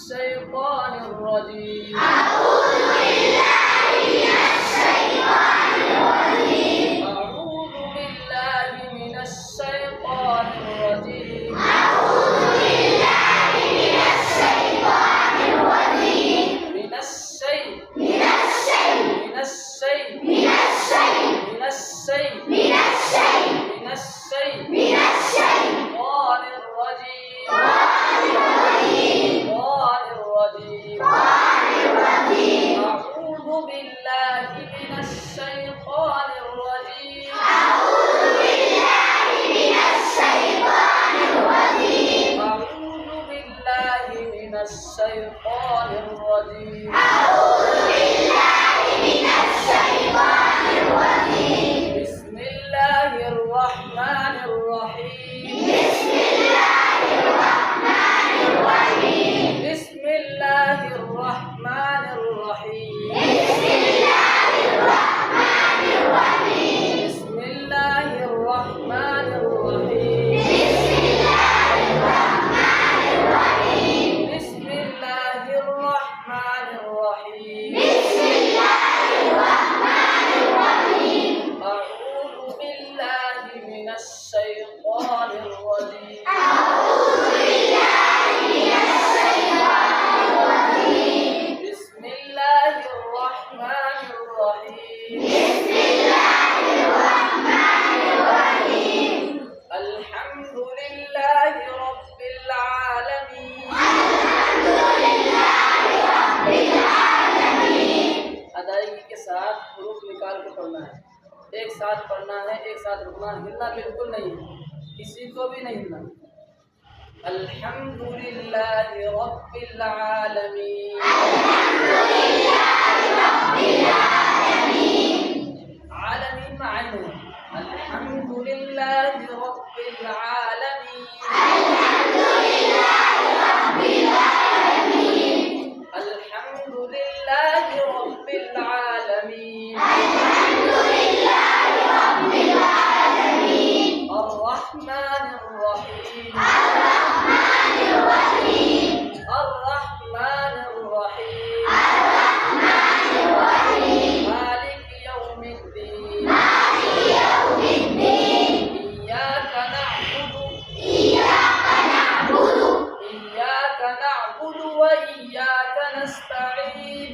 الشيطان الرجيم. أعوذ بالله من الشيطان الرجيم. أعوذ بالله من الشيطان الرجيم. أعوذ بالله من الشيطان الرجيم. من الشيء من الشيء من الشيء من الشيء من الشيء من الشيء من الشيء من الشيطان الرجيم. الرجيم. الرجيم. الرجيم. أعوذ بالله من الشيطان الرجيم. أعوذ بالله من الشيطان الرجيم. أعوذ بالله من الشيطان الرجيم. أعوذ بالله من الشيطان الرجيم. بسم الله الرحمن الرحيم. بسم الله الرحمن الرحيم. بسم الله الرحمن الرحيم. بسم الله الرحمن الرحيم. بسم الله الرحمن الرحيم. بسم الله الرحمن الرحيم. بسم الله الرحمن الرحيم. بسم الله الرحمن الرحيم. أعوذ بالله من الشيطان الرجيم. أعوذ بالله من الشيطان الرجيم. بسم الله الرحمن الرحيم. بسم الله الرحمن الرحيم. الحمد لله رب العالمين. الحمد لله رب العالمين. अदायगी के साथ हुरूफ निकाल के पढ़ना है, एक साथ पढ़ना है, एक साथ रुकना, हिलना बिल्कुल नहीं है, किसी को भी नहीं हिलना। अल्हम्दुलिल्लाहि रब्बिल आलमीन। आलमीन में आइन है। अल्हम्दुलिल्लाहि रब्बिल आलमीन। अल्हम्दुलिल्लाहि रब्बिल आलमीन। الرحمن الرحيم. الرحمن الرحيم. مالك يوم الدين. إياك نعبد وإياك نستعين.